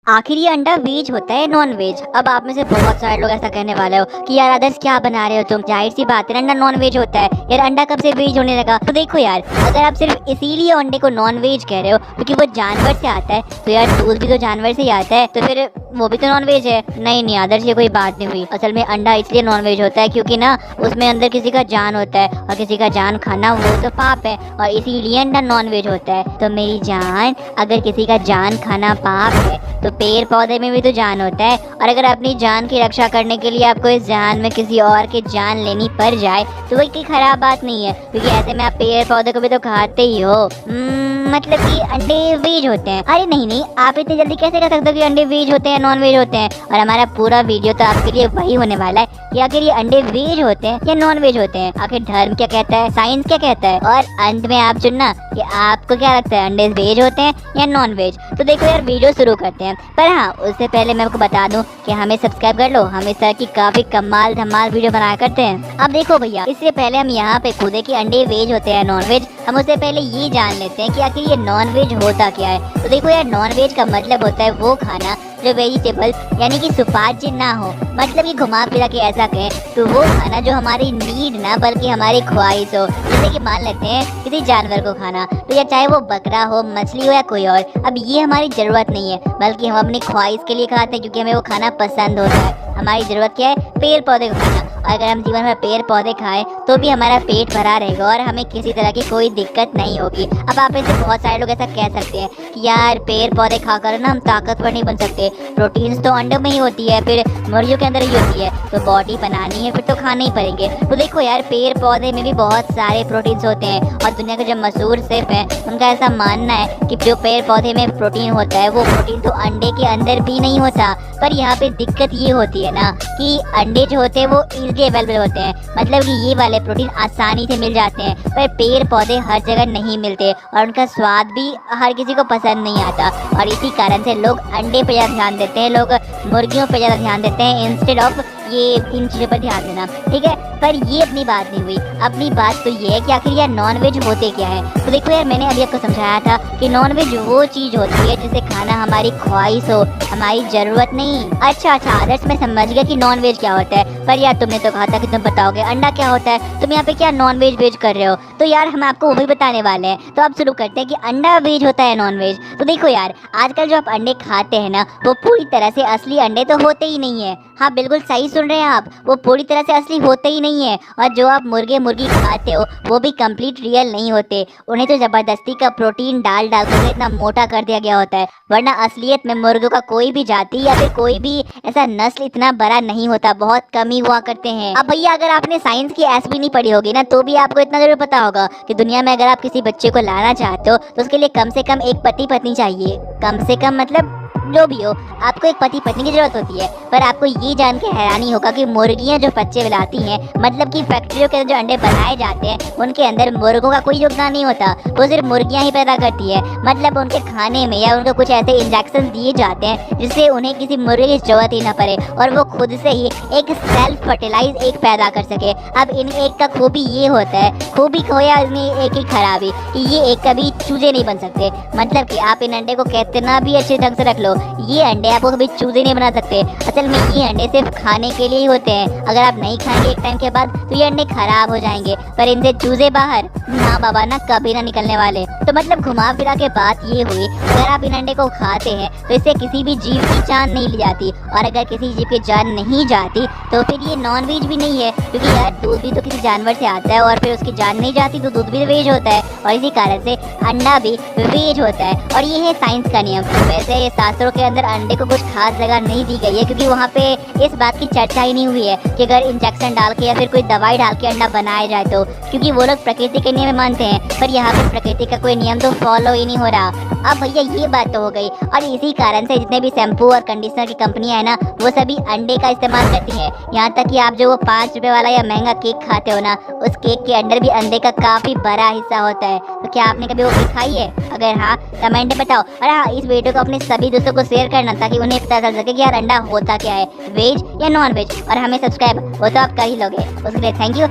आखिर ये अंडा वेज होता है नॉन वेज। अब आप में से बहुत सारे लोग ऐसा कहने वाले हो कि यार आदर्श क्या बना रहे हो तुम, जाहिर सी बात है अंडा नॉन वेज होता है यार, अंडा कब से वेज होने लगा। तो देखो यार, अगर आप सिर्फ इसीलिए अंडे को नॉन वेज कह रहे हो क्योंकि वो जानवर से आता है, तो यार दूध भी तो जानवर से ही आता है, तो फिर वो भी तो नॉन वेज है। नहीं आदर्श, ये कोई बात नहीं हुई। असल में अंडा इसलिए नॉन वेज होता है क्योंकि ना उसमें अंदर किसी का जान होता है, और किसी का जान खाना वो तो पाप है, और इसीलिए अंडा नॉन वेज होता है। तो मेरी जान, अगर किसी का जान खाना पाप है तो पेड़ पौधे में भी तो जान होता है, और अगर अपनी जान की रक्षा करने के लिए आपको इस जान में किसी और की जान लेनी पड़ जाए तो वही कोई खराब बात नहीं है, क्योंकि ऐसे में आप पेड़ पौधे को भी तो खाते ही हो। मतलब कि अंडे वेज होते हैं। अरे नहीं, आप इतनी जल्दी कैसे कह सकते हो कि अंडे वेज होते हैं नॉन वेज होते हैं। और हमारा पूरा वीडियो तो आपके लिए वही होने वाला है कि आखिर ये अंडे वेज होते हैं या नॉन वेज होते हैं, आखिर धर्म क्या कहता है, साइंस क्या कहता है, और अंत में आप चुनना कि आपको क्या लगता है अंडे वेज होते हैं या नॉन वेज। तो देखो यार, वीडियो शुरू करते हैं, पर हाँ उससे पहले मैं आपको बता दूं कि हमें सब्सक्राइब कर लो, हम इस तरह की काफी कमाल धमाल वीडियो बनाया करते हैं। अब देखो भैया, इससे पहले हम यहाँ पे कूदे कि अंडे वेज होते हैं नॉन वेज, हम उससे पहले ये जान लेते हैं कि आखिर ये नॉन वेज होता क्या है। तो देखो यार, नॉन वेज का मतलब होता है वो खाना जो वेजिटेबल यानी कि सुपाच्य ना हो, मतलब कि घुमा फिरा के ऐसा कहें तो वो खाना जो हमारी नीड ना बल्कि हमारी ख्वाहिश हो। जैसे कि मान लेते हैं किसी जानवर को खाना, तो या चाहे वो बकरा हो, मछली हो या कोई और, अब ये हमारी जरूरत नहीं है बल्कि हम अपनी ख्वाहिश के लिए खाते हैं क्योंकि हमें वो खाना पसंद होता है। हमारी जरूरत क्या है? पेड़ पौधे को खाना। और अगर हम जीवन में पेड़ पौधे खाएं तो भी हमारा पेट भरा रहेगा और हमें किसी तरह की कोई दिक्कत नहीं होगी। अब आप ऐसे बहुत सारे लोग ऐसा कह सकते हैं कि यार पेड़ पौधे खाकर ना हम ताकतवर नहीं बन सकते, प्रोटीन्स तो अंडों में ही होती है, फिर मुर्गियों के अंदर ही होती है, तो बॉडी बनानी है फिर तो खाने ही पड़ेंगे। तो देखो यार, पेड़ पौधे में भी बहुत सारे प्रोटीन्स होते हैं, और दुनिया के जो मशहूर शेफ हैं उनका ऐसा मानना है कि जो पेड़ पौधे में प्रोटीन होता है वो प्रोटीन तो अंडे के अंदर भी नहीं होता। पर यहाँ पे दिक्कत ये होती है ना कि अंडे जो होते हैं वो इजीली अवेलेबल होते हैं, मतलब कि ये वाले प्रोटीन आसानी से मिल जाते हैं, पर पेड़ पौधे हर जगह नहीं मिलते और उनका स्वाद भी हर किसी को पसंद नहीं आता। और इसी कारण से लोग अंडे पे ज़्यादा ध्यान देते हैं, लोग मुर्गियों पे ज़्यादा ध्यान देते हैं इंस्टेड ऑफ ये इन चीज़ों पर ध्यान देना, ठीक है। पर ये अपनी बात नहीं हुई। अपनी बात तो ये है कि आखिर यार नॉन वेज होते क्या है। तो देखो यार, मैंने अभी आपको समझाया था कि नॉन वेज वो चीज़ होती है जिसे खाना हमारी ख्वाहिश हो, हमारी ज़रूरत नहीं। अच्छा आदर्श, मैं समझ गया कि नॉन वेज क्या होता है, पर यार तुमने तो कहा था कि तुम बताओगे अंडा क्या होता है, तुम यहाँ पे क्या नॉन वेज कर रहे हो। तो यार हम आपको वो भी बताने वाले हैं, तो अब शुरू करते हैं कि अंडा वेज होता है नॉन वेज। तो देखो यार, आजकल जो आप अंडे खाते हैं ना वो पूरी तरह से असली अंडे तो होते ही नहीं है। हाँ बिल्कुल सही सुन रहे हैं आप, वो पूरी तरह से असली होते ही नहीं है। और जो आप मुर्गे मुर्गी खाते हो वो भी कंप्लीट रियल नहीं होते, उन्हें तो ज़बरदस्ती का प्रोटीन डाल कर इतना मोटा कर दिया गया होता है, वरना असलियत में मुर्गों का कोई भी जाति या फिर कोई भी ऐसा नस्ल इतना बड़ा नहीं होता, बहुत कम ही हुआ करते हैं। अब भैया, अगर आपने साइंस की एस भी नहीं पढ़ी होगी ना तो भी आपको इतना जरूर पता होगा कि दुनिया में अगर आप किसी बच्चे को लाना चाहते हो तो उसके लिए कम से कम एक पति पत्नी चाहिए। कम से कम मतलब जो भी हो, आपको एक पति पत्नी की जरूरत होती है। पर आपको ये जान के हैरानी होगा कि मुर्गियां जो बच्चे लाती हैं, मतलब कि फैक्ट्रियों के अंदर जो अंडे बनाए जाते हैं उनके अंदर मुर्गों का कोई योगदान नहीं होता, वो सिर्फ मुर्गियां ही पैदा करती है। मतलब उनके खाने में या उनको कुछ ऐसे इंजेक्शन दिए जाते हैं जिससे उन्हें किसी मुर्गे की जरूरत ही ना पड़े और वो खुद से ही एक सेल्फ फर्टिलाइज एग पैदा कर सके। अब इन एग का खूबी ये होता है, खूबी खोया इनमें एक ही खराबी कि ये एग कभी चूजे नहीं बन सकते। मतलब कि आप इन अंडे को कितना भी अच्छे ढंग से रख लो, ये अंडे आपको कभी चूजे नहीं बना सकते। असल में ये अंडे सिर्फ खाने के लिए ही होते हैं, अगर आप नहीं खाएंगे एक टाइम के बाद तो ये अंडे खराब हो जाएंगे, पर इनसे चूजे बाहर ना बाबा ना कभी ना निकलने वाले। तो मतलब घुमा फिरा के बात ये हुई, अगर आप इन अंडे को खाते हैं तो इससे किसी भी जीव की जान नहीं ली जाती, और अगर किसी जीव की जान नहीं जाती तो फिर ये नॉन वेज भी नहीं है, क्योंकि यार दूध भी तो किसी जानवर से आता है और फिर उसकी जान नहीं जाती तो दूध भी वेज होता है, और इसी कारण से अंडा भी वेज होता है। और ये है साइंस का नियम। वैसे ये शास्त्रों के अंदर अंडे को कुछ खास जगह नहीं दी गई है, क्योंकि वहाँ पे इस बात की चर्चा ही नहीं हुई है कि अगर इंजेक्शन डाल के या फिर कोई दवाई डाल के अंडा बनाया जाए तो, क्योंकि वो लोग प्रकृति के नियम मानते हैं, पर यहाँ पे प्रकृति का कोई नियम तो फॉलो ही नहीं हो रहा। अब भैया ये बात तो हो गई, और इसी कारण से जितने भी शैम्पू और कंडीशनर की कंपनियां है ना वो सभी अंडे का इस्तेमाल करती हैं। यहाँ तक कि आप जो वो 5 रुपए वाला या महंगा केक खाते हो ना, उस केक के अंदर भी अंडे का काफी बड़ा हिस्सा होता है। तो क्या आपने कभी वो केक खाई है? अगर हाँ, कमेंट में बताओ। और हाँ, इस वीडियो को अपने सभी दोस्तों को शेयर करना ताकि उन्हें पता चल सके कि यार अंडा होता क्या है, वेज या नॉन वेज। और हमें सब्सक्राइब वो तो आप कर ही लोगे, उसके लिए थैंक यू।